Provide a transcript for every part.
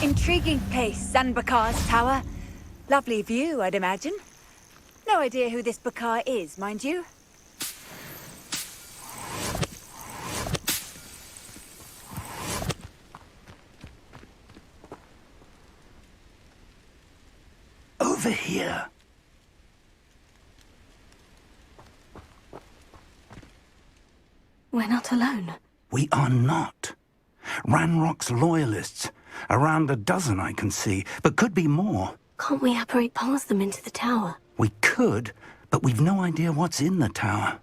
Intriguing place, Zanbakar's tower. Lovely view, I'd imagine. No idea who this Bakar is, mind you. Over here. We're not alone. We are not. Ranrock's loyalists. Around a dozen I can see, but could be more. Can't we apparate past them into the tower? We could, but we've no idea what's in the tower.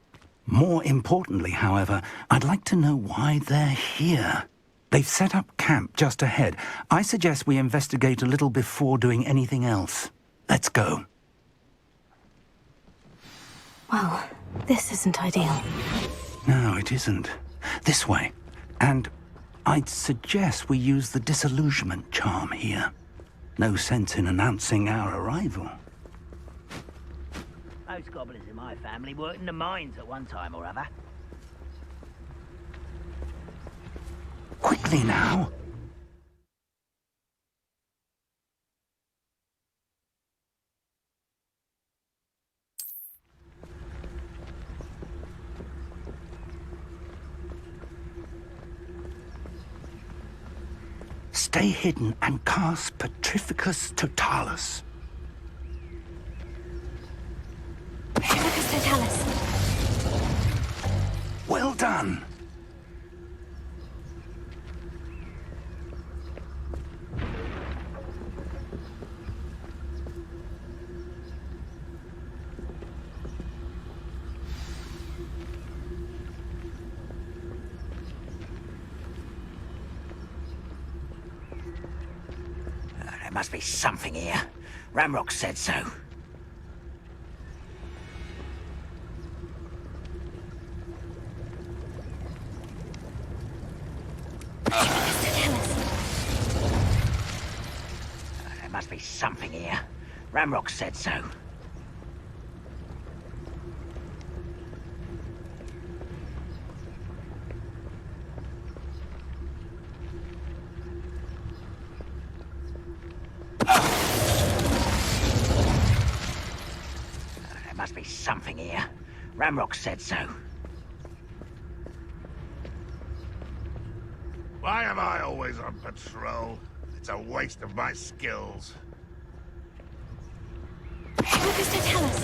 More importantly, however, I'd like to know why they're here. They've set up camp just ahead. I suggest we investigate a little before doing anything else. Let's go. Well, this isn't ideal. No, it isn't. This way. And I'd suggest we use the disillusionment charm here. No sense in announcing our arrival. Most gobblers in my family worked in the mines at one time or other. Quickly now. Stay hidden and cast Petrificus Totalis. Petrificus Totalis. Well done. There must be something here. Ramrock said so. There must be something here. Ramrock said so. There must be something here. Ramrock said so. Why am I always on patrol? It's a waste of my skills. Petrificus Totalis.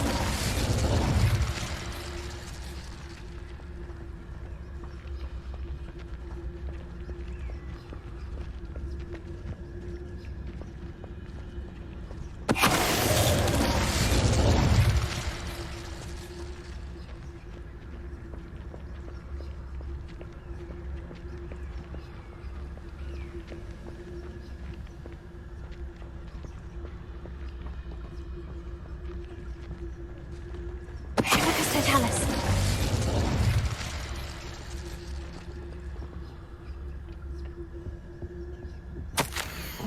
Petrificus Totalis.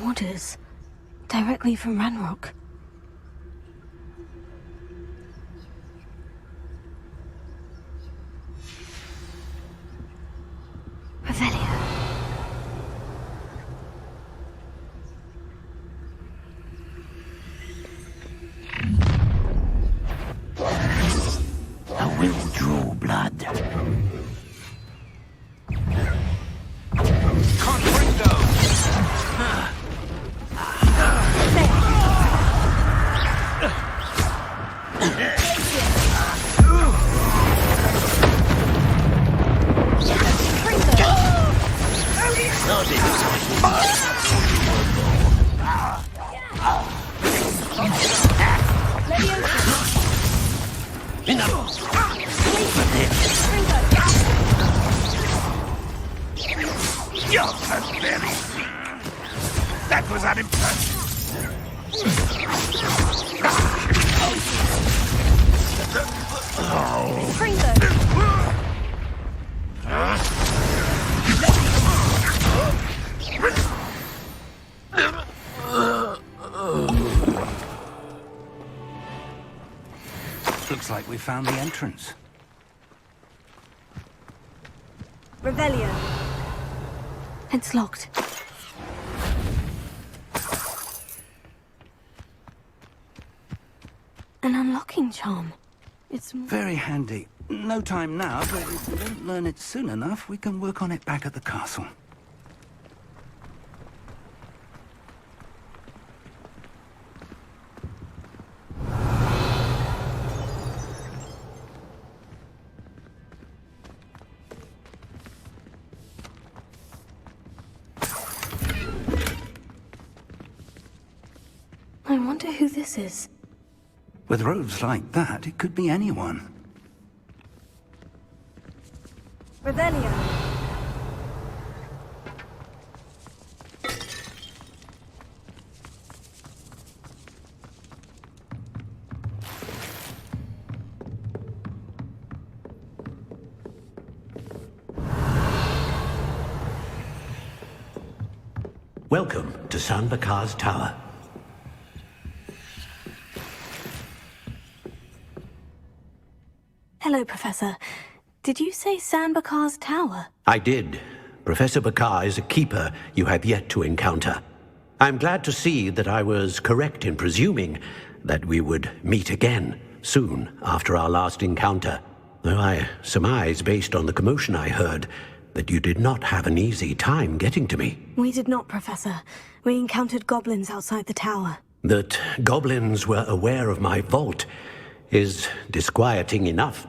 Orders. Directly from Ranrock. Revelio. I will draw blood. You're pathetic. That was unimpressive. Looks like we found the entrance. Revelio. It's locked. An unlocking charm. It's... Very handy. No time now, but if we don't learn it soon enough, we can work on it back at the castle. I wonder who this is. With robes like that, it could be anyone. Revelio. Welcome to San Bakar's Tower. Hello, Professor. Did you say San Bakar's Tower? I did. Professor Bakar is a keeper you have yet to encounter. I'm glad to see that I was correct in presuming that we would meet again soon after our last encounter, though I surmise, based on the commotion I heard, that you did not have an easy time getting to me. We did not, Professor. We encountered goblins outside the tower. That goblins were aware of my vault is disquieting enough.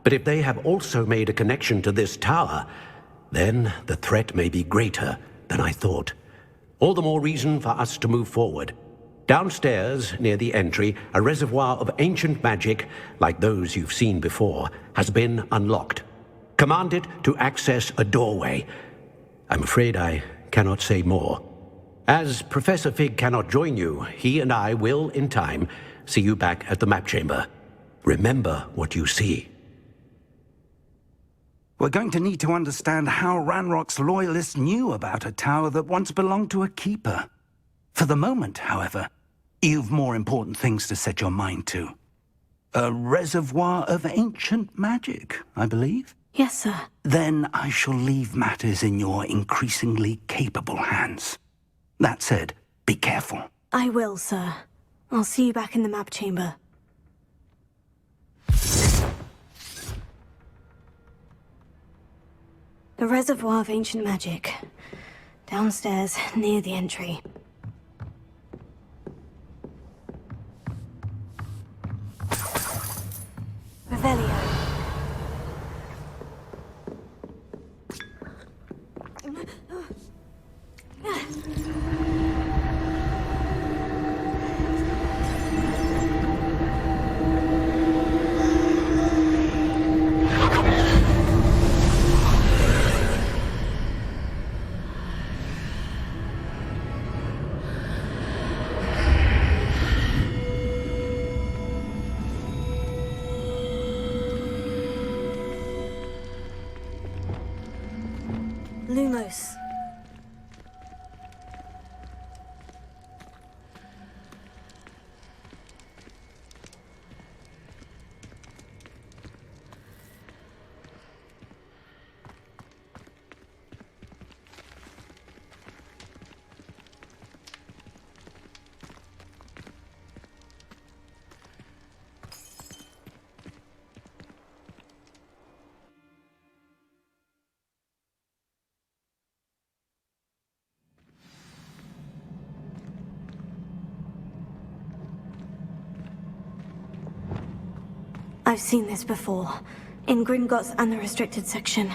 But if they have also made a connection to this tower, then the threat may be greater than I thought. All the more reason for us to move forward. Downstairs, near the entry, a reservoir of ancient magic, like those you've seen before, has been unlocked. Command it to access a doorway. I'm afraid I cannot say more. As Professor Fig cannot join you, he and I will, in time, see you back at the map chamber. Remember what you see. We're going to need to understand how Ranrock's loyalists knew about a tower that once belonged to a keeper. For the moment, however, you've more important things to set your mind to. A reservoir of ancient magic, I believe? Yes, sir. Then I shall leave matters in your increasingly capable hands. That said, be careful. I will, sir. I'll see you back in the map chamber. The reservoir of ancient magic. Downstairs, near the entry. Revelio. Lumos. I've seen this before. In Gringotts and the restricted section.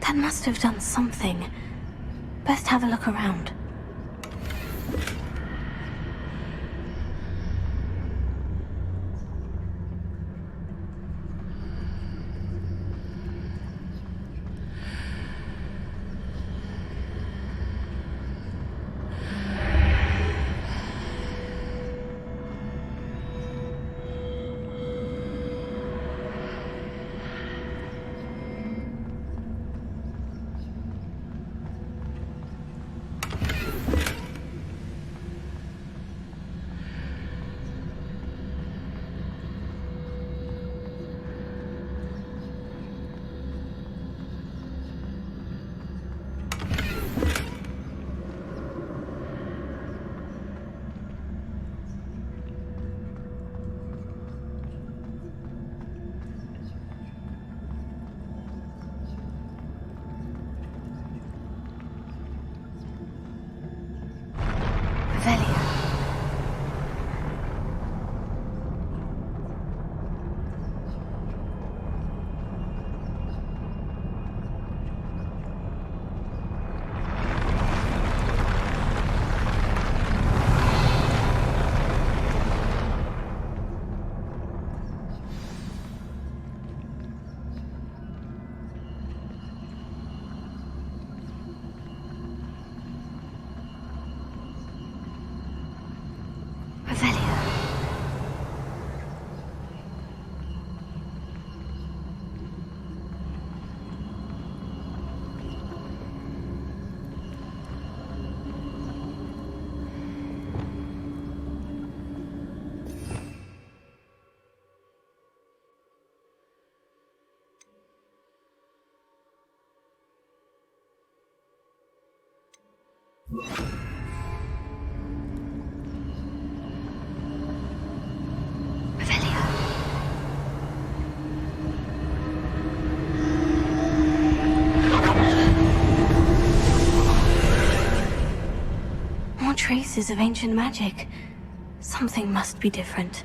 That must have done something. Best have a look around. More traces of ancient magic. Something must be different.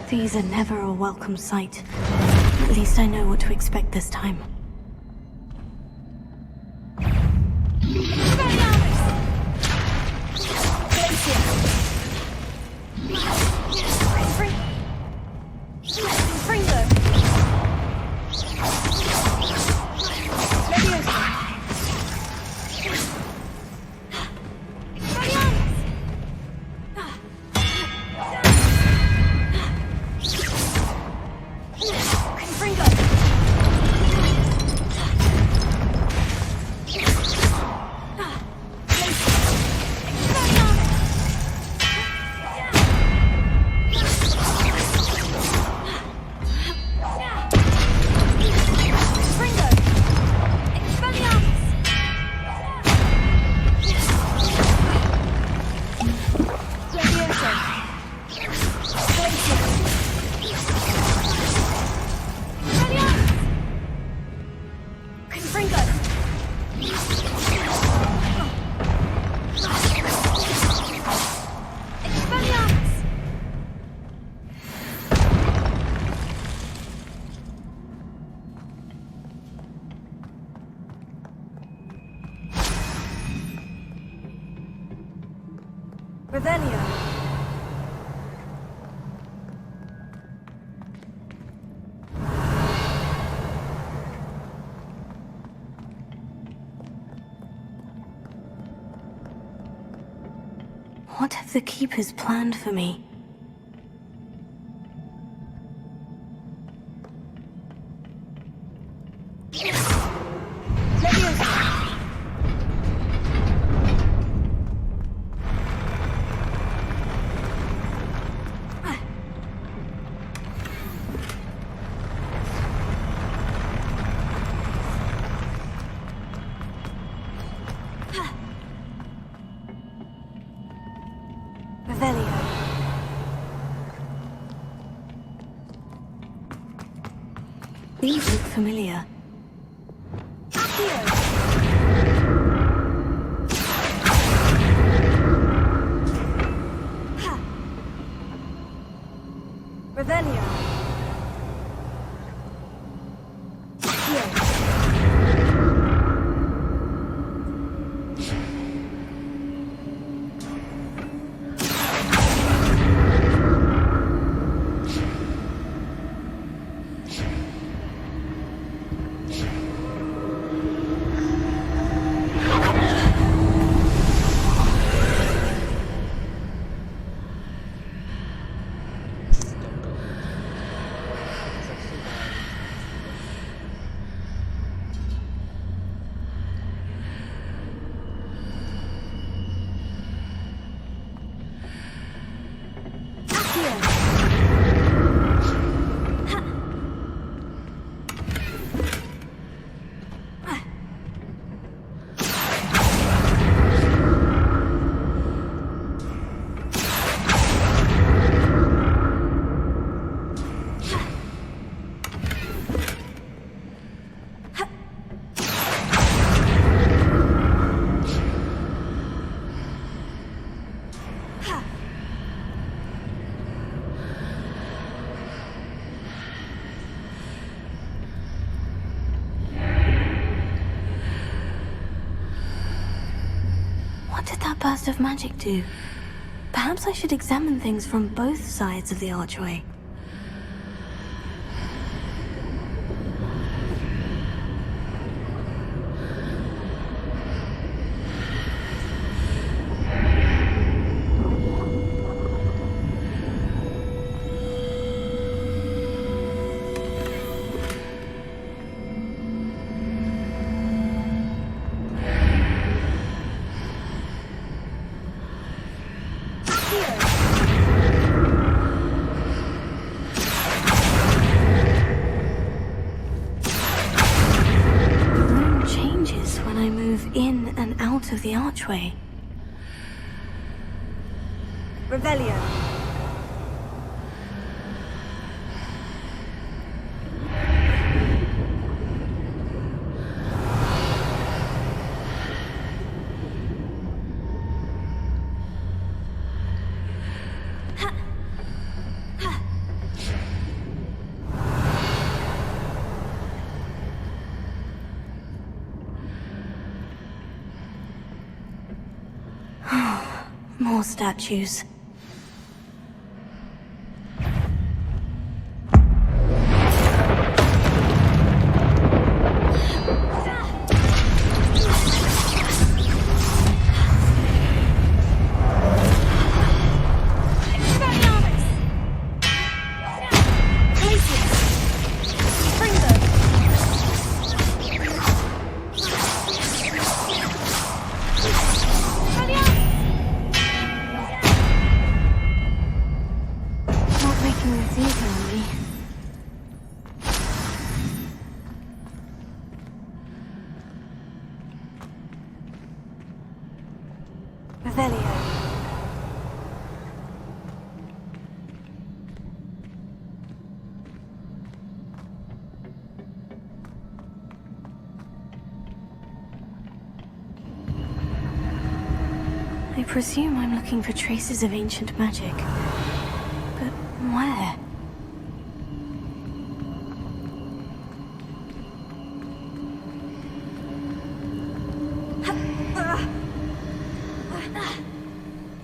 These are never a welcome sight. At least I know what to expect this time. Revelio. What have the Keepers planned for me? These look familiar. Revelio. burst of magic do? Perhaps I should examine things from both sides of the archway. Of the archway. Revelio. More statues. I presume I'm looking for traces of ancient magic. But where?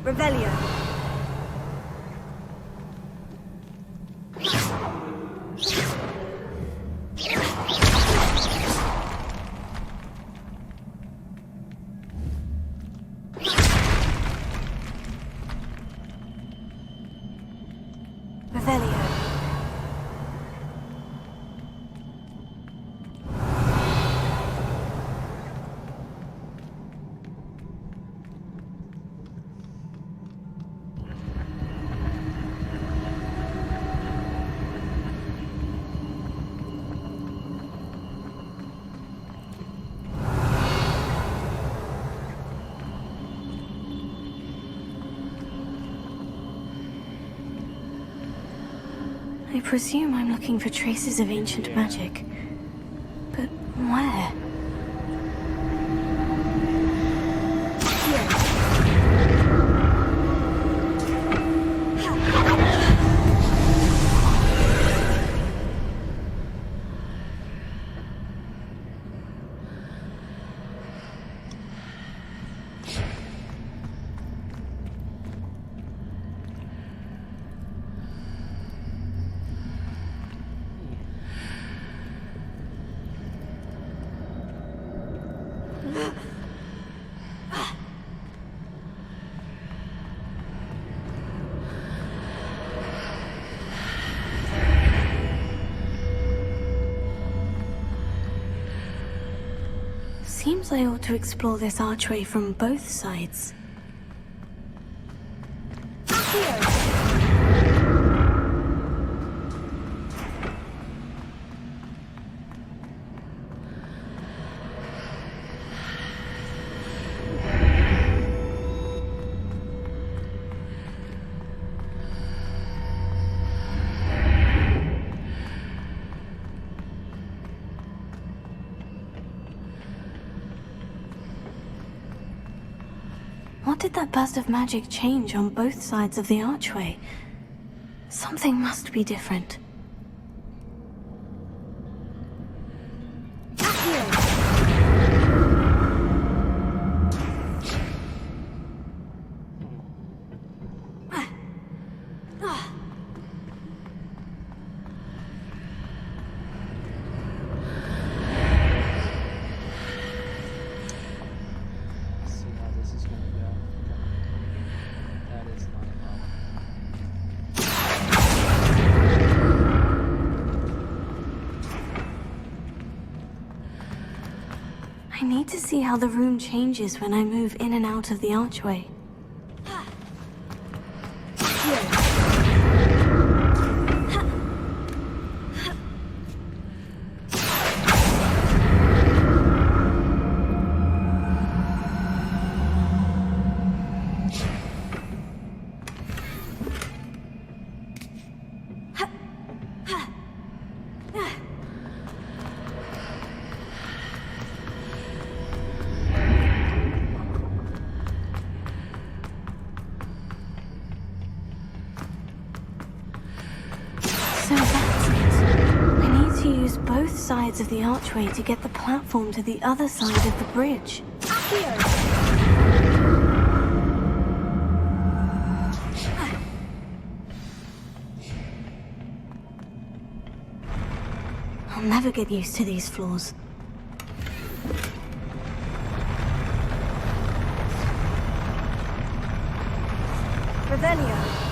Revelio. I presume I'm looking for traces of ancient magic. But where? Seems I ought to explore this archway from both sides. What did that burst of magic change on both sides of the archway? Something must be different. need to see how the room changes when I move in and out of the archway. So that's it. I need to use both sides of the archway to get the platform to the other side of the bridge. I'll never get used to these floors. Revelio.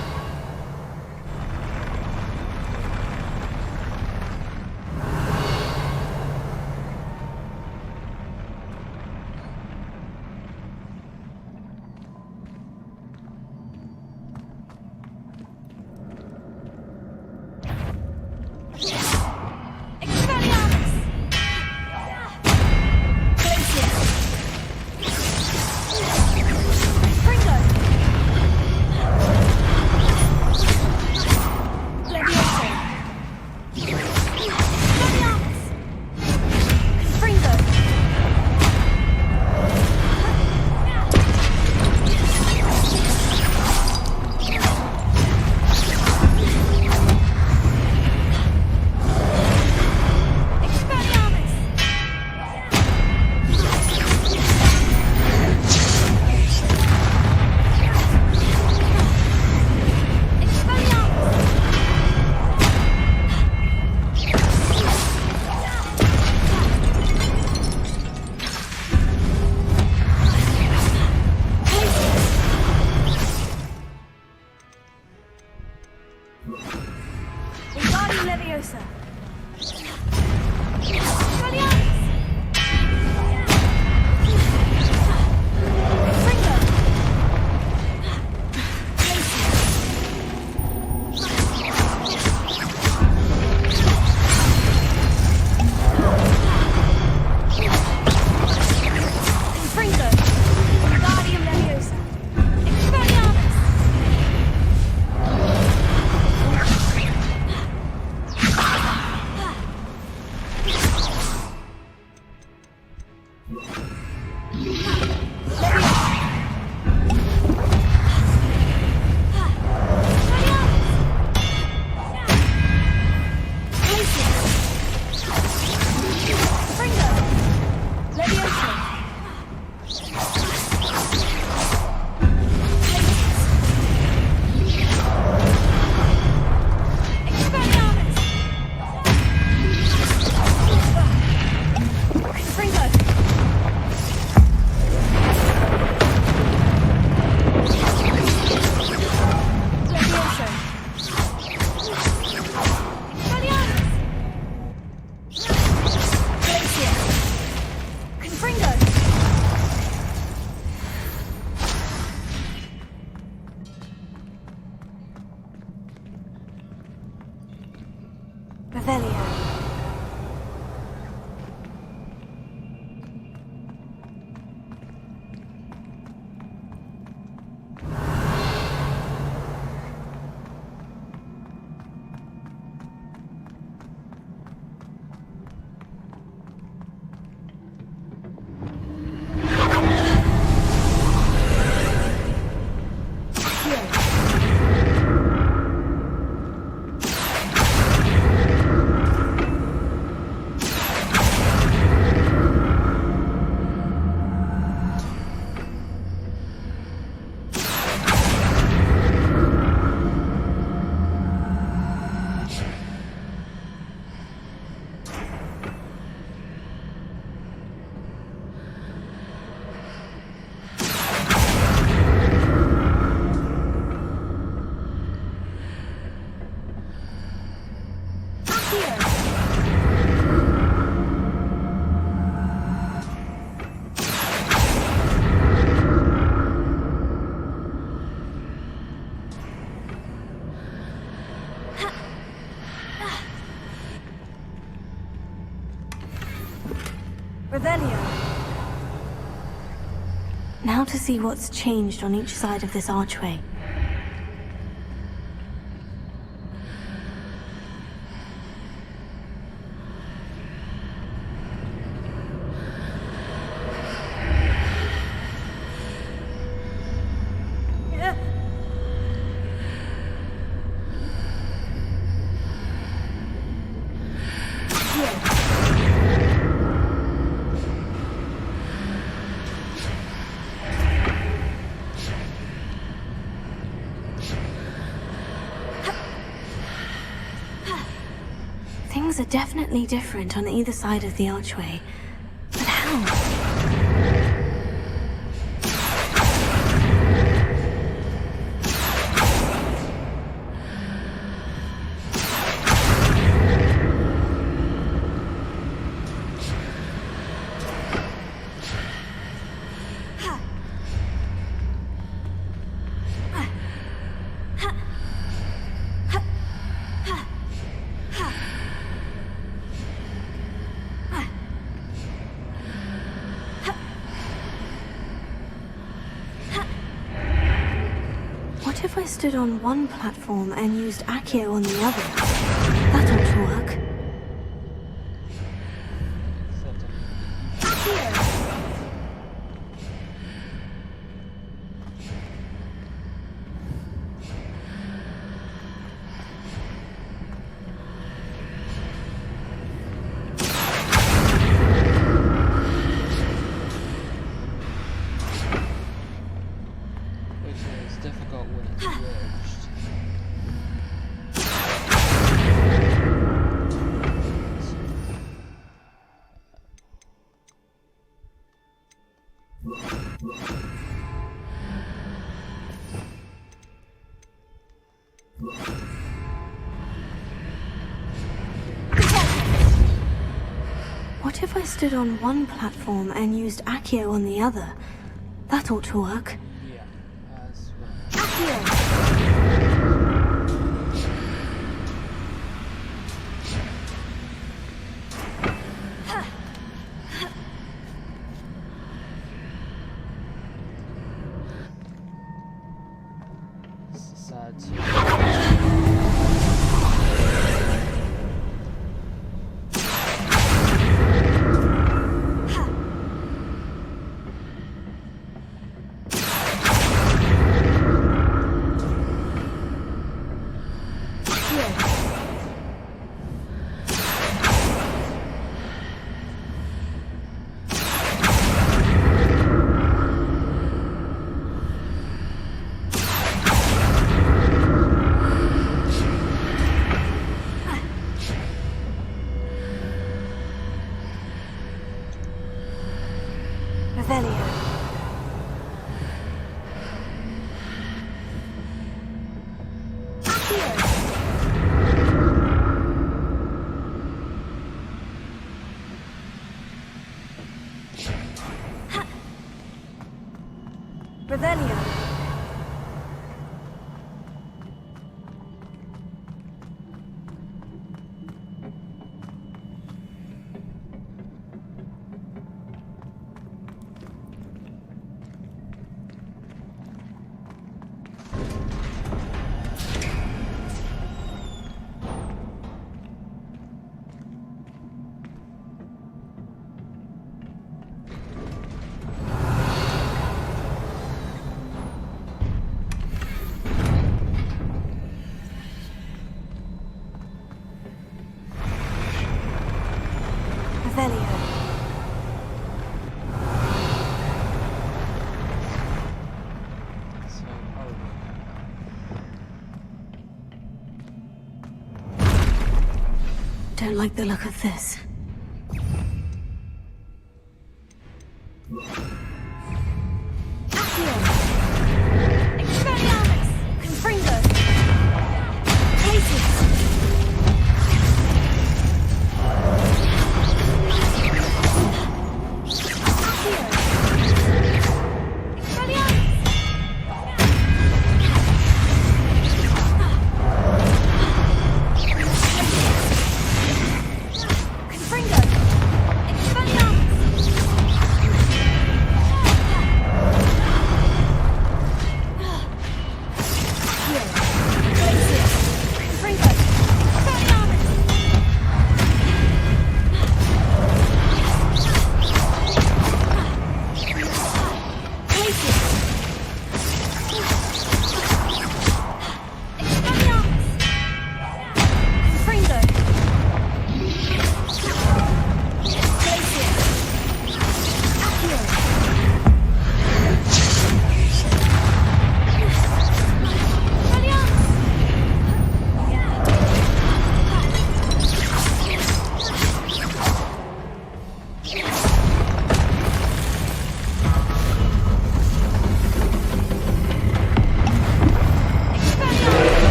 Revelio. Revelio. Now to see what's changed on each side of this archway. Things are definitely different on either side of the archway. But how? What if I stood on one platform and used Accio on the other? That ought to work. Which is difficult when it's wedged. What if I stood on one platform and used Accio on the other? That ought to work. Yeah, as well. It's sad too. Revelio. Revelio. Revelio. So horrible. Don't like the look of this.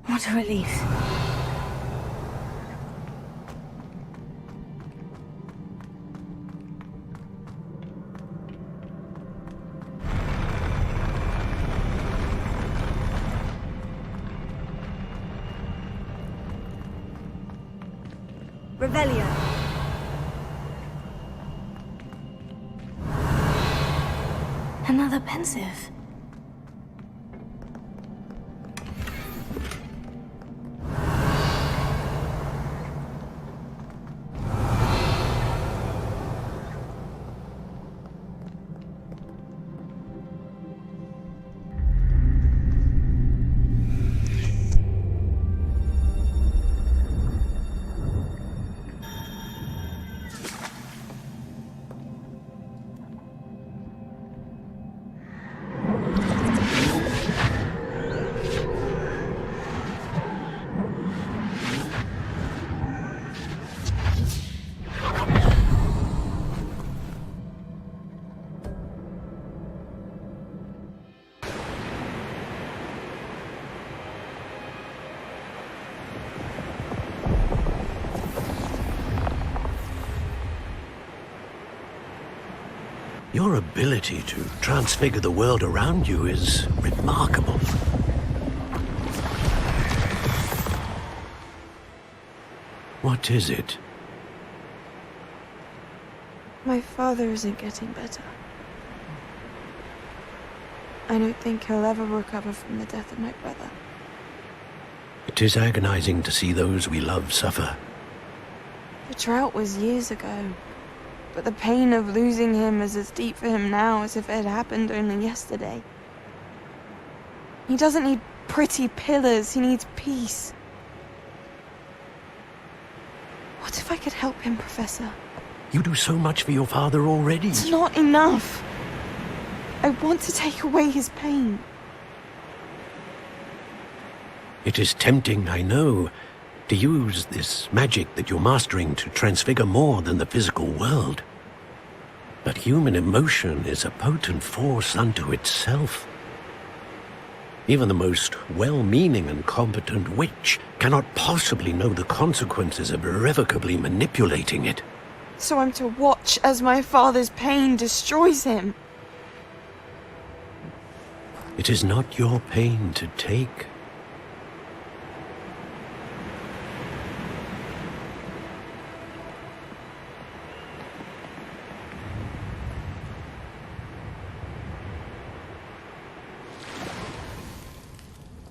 What a relief. Revelio. Another pensive. Your ability to transfigure the world around you is remarkable. What is it? My father isn't getting better. I don't think he'll ever recover from the death of my brother. It is agonizing to see those we love suffer. The drought was years ago, but the pain of losing him is as deep for him now as if it had happened only yesterday. He doesn't need pretty pillars, he needs peace. What if I could help him, Professor? You do so much for your father already. It's not enough. I want to take away his pain. It is tempting, I know, to use this magic that you're mastering to transfigure more than the physical world. But human emotion is a potent force unto itself. Even the most well-meaning and competent witch cannot possibly know the consequences of irrevocably manipulating it. So I'm to watch as my father's pain destroys him. It is not your pain to take.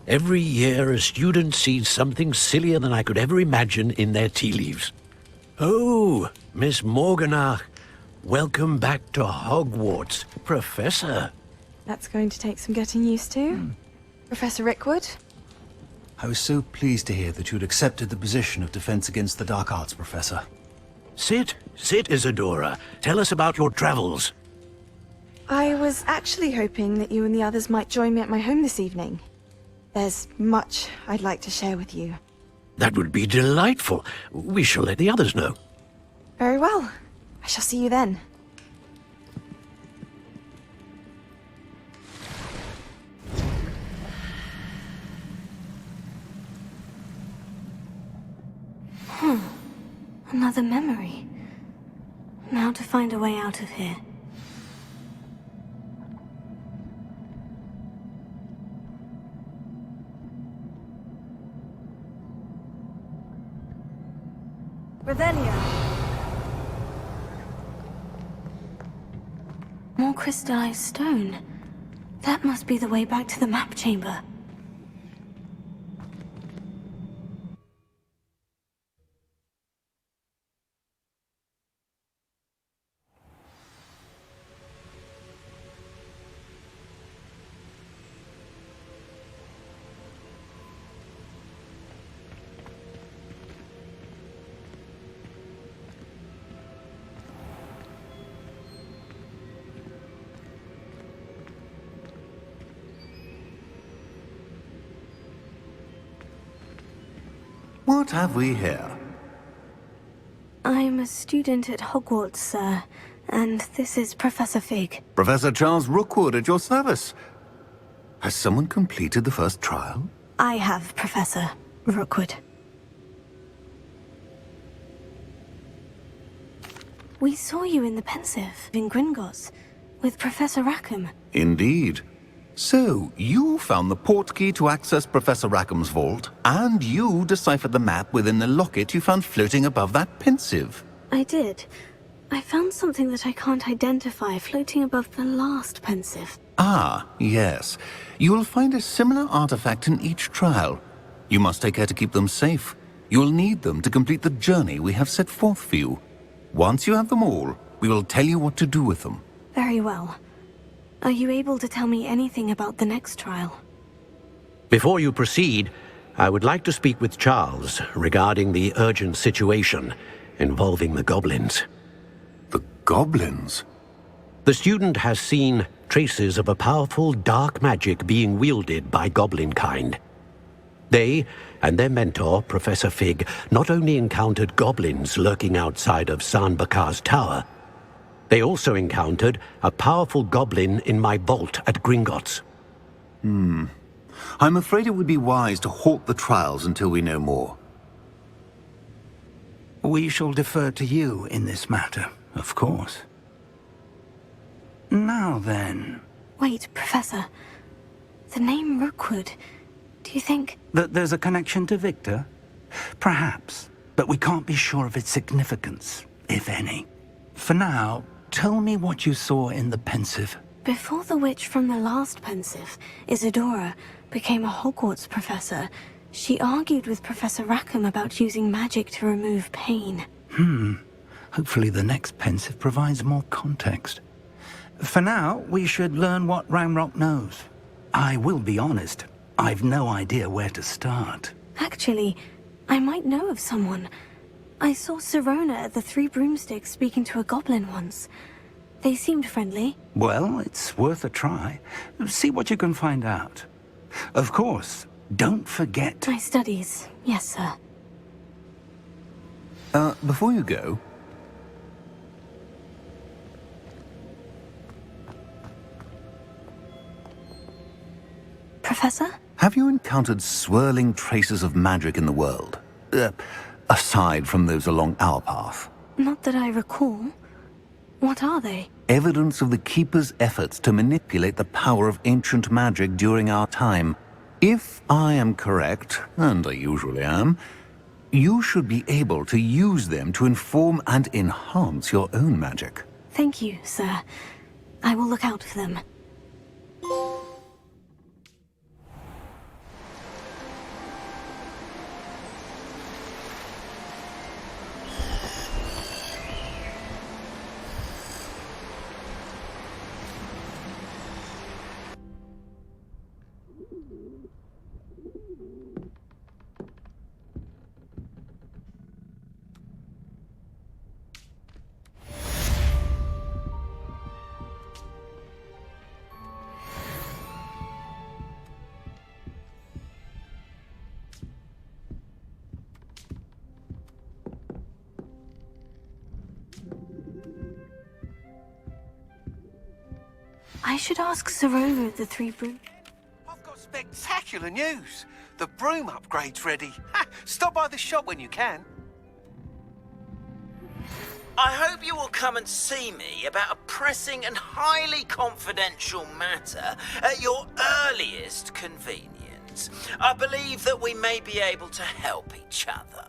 Every year, a student sees something sillier than I could ever imagine in their tea leaves. Oh, Miss Morganach, welcome back to Hogwarts, Professor. That's going to take some getting used to. Professor Rickwood? I was so pleased to hear that you'd accepted the position of Defense Against the Dark Arts, Professor. Sit, Isadora. Tell us about your travels. I was actually hoping that you and the others might join me at my home this evening. There's much I'd like to share with you. That would be delightful. We shall let the others know. Very well. I shall see you then. Another memory. Now to find a way out of here. Revelio. More crystallized stone. That must be the way back to the map chamber. What have we here? I'm a student at Hogwarts, sir, and this is Professor Fig. Professor Charles Rookwood at your service. Has someone completed the first trial? I have, Professor Rookwood. We saw you in the Pensive in Gringotts with Professor Rackham. Indeed. So, you found the portkey to access Professor Rackham's vault, and you deciphered the map within the locket you found floating above that Pensive. I did. I found something that I can't identify floating above the last Pensive. Ah, yes. You will find a similar artifact in each trial. You must take care to keep them safe. You will need them to complete the journey we have set forth for you. Once you have them all, we will tell you what to do with them. Very well. Are you able to tell me anything about the next trial? Before you proceed, I would like to speak with Charles regarding the urgent situation involving the goblins. The goblins? The student has seen traces of a powerful dark magic being wielded by goblin kind. They and their mentor, Professor Fig, not only encountered goblins lurking outside of Sanbakar's tower, they also encountered a powerful goblin in my vault at Gringotts. I'm afraid it would be wise to halt the trials until we know more. We shall defer to you in this matter, of course. Now then... Wait, Professor. The name Rookwood. Do you think... That there's a connection to Victor? Perhaps, but we can't be sure of its significance, if any. For now, tell me what you saw in the Pensive. Before the witch from the last Pensive, Isadora, became a Hogwarts professor, she argued with Professor Rackham about using magic to remove pain. Hopefully the next Pensive provides more context. For now, we should learn what Ranrock knows. I will be honest, I've no idea where to start. Actually, I might know of someone. I saw Sirona at the Three Broomsticks speaking to a goblin once. They seemed friendly. Well, it's worth a try. See what you can find out. Of course, don't forget... My studies, yes, sir. Before you go... Professor? Have you encountered swirling traces of magic in the world? Aside from those along our path? Not that I recall. What are they? Evidence of the Keeper's efforts to manipulate the power of ancient magic during our time. If I am correct, and I usually am, you should be able to use them to inform and enhance your own magic. Thank you, sir. I will look out for them. I should ask Sirona at the Three Broom... I've got spectacular news. The broom upgrade's ready. Ha! Stop by the shop when you can. I hope you will come and see me about a pressing and highly confidential matter at your earliest convenience. I believe that we may be able to help each other.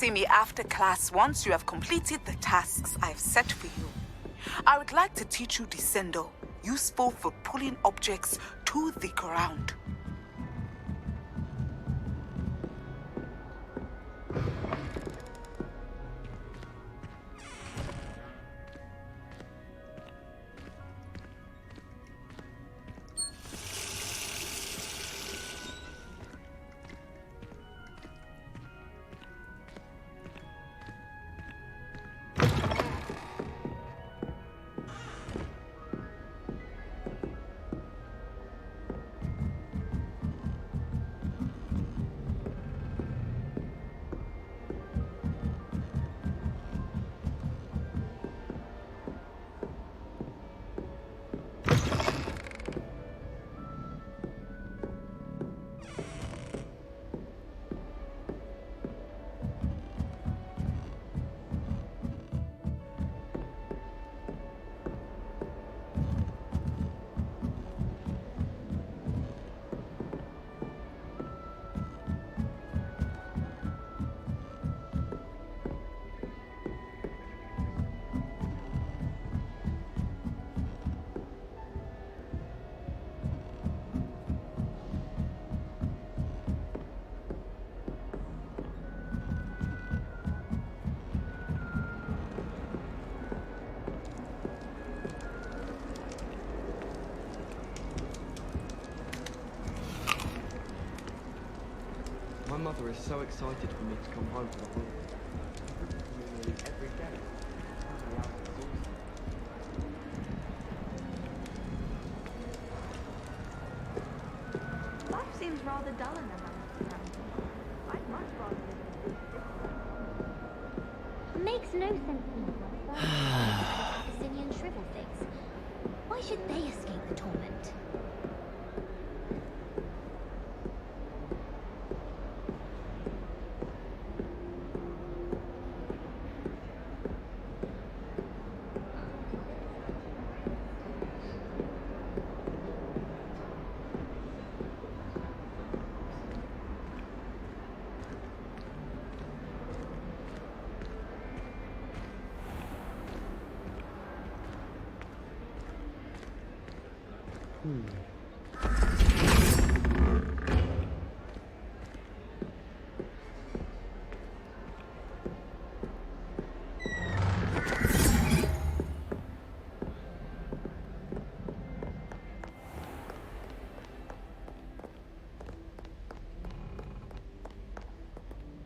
see me after class once you have completed the tasks I've set for you. I would like to teach you Descendo, useful for pulling objects to the ground. My mother is so excited for me to come home for the holidays. Nearly every day. Life seems rather dull in the house. I'd much rather live in a big city. Makes no sense to me. Abyssinian shrivel things. Why should they escape the torment?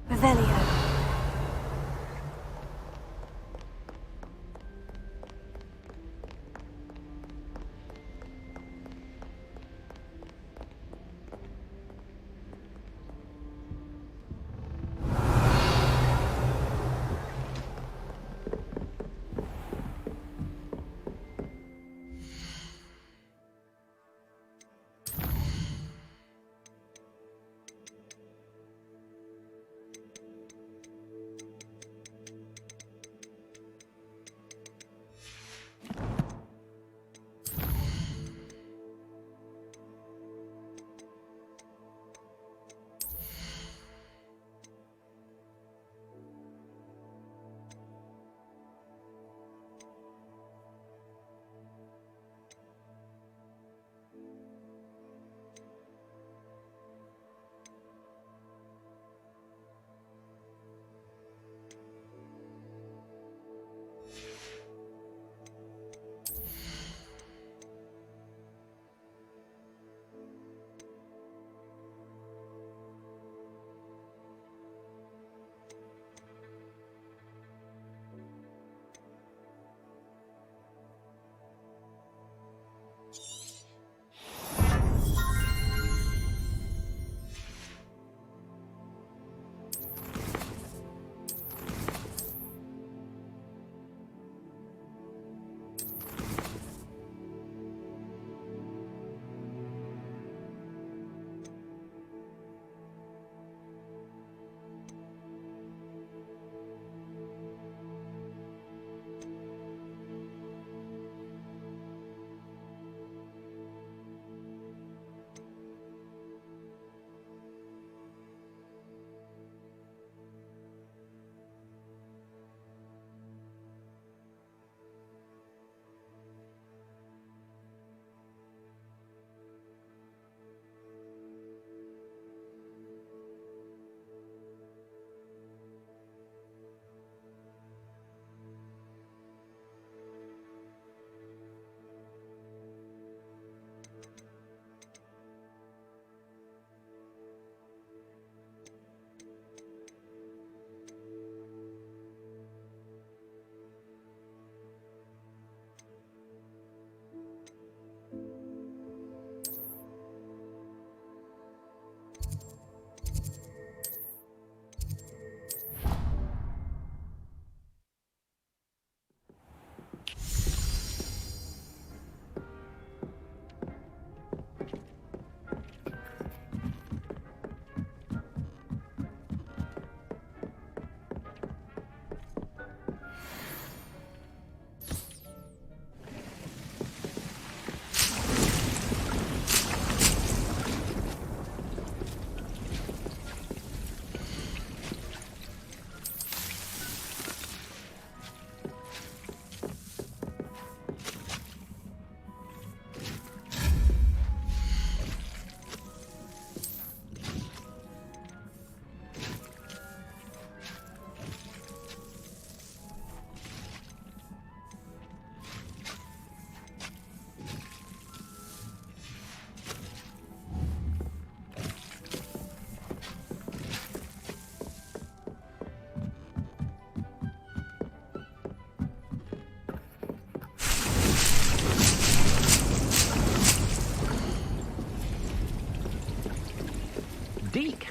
Revelio.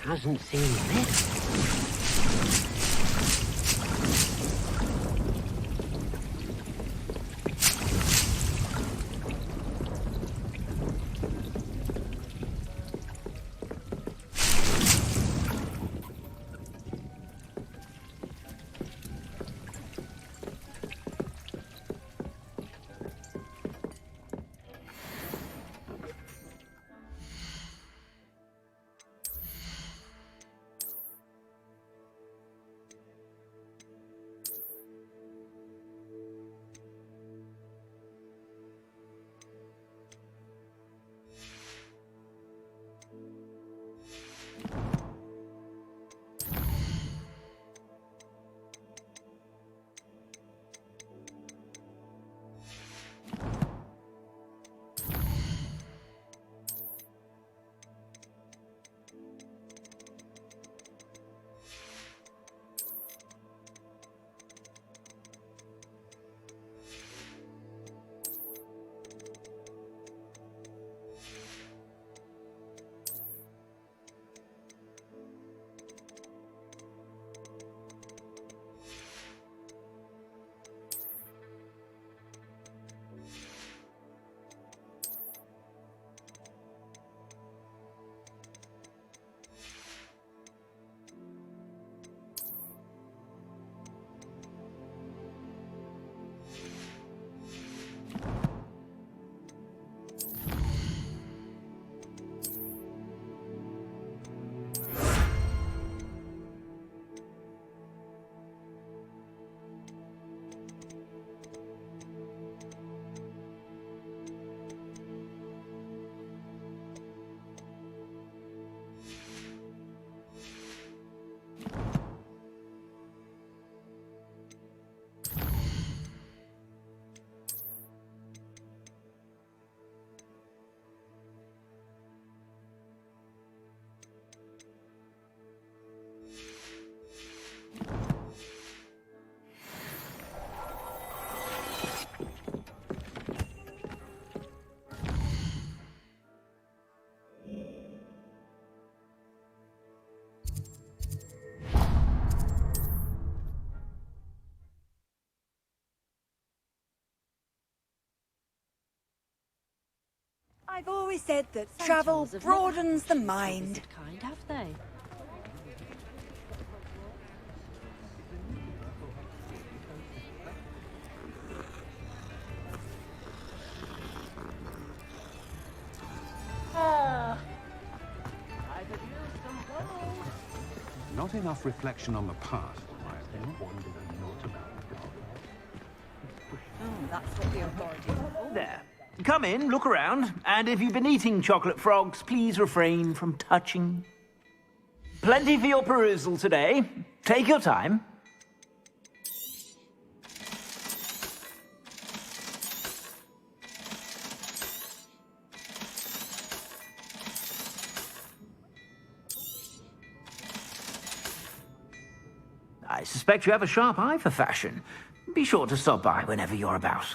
hasn't seen this. I've always said that travel broadens the mind. Kind, have they? Not enough reflection on the past, in my opinion. That's what the authorities are for. There. Come in, look around, and if you've been eating chocolate frogs, please refrain from touching. Plenty for your perusal today. Take your time. I suspect you have a sharp eye for fashion. Be sure to stop by whenever you're about.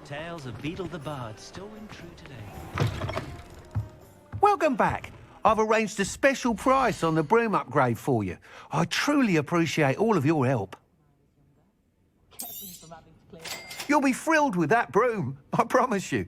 Tales of Beetle the Bard still ring true today. Welcome back. I've arranged a special price on the broom upgrade for you. I truly appreciate all of your help. You'll be thrilled with that broom, I promise you.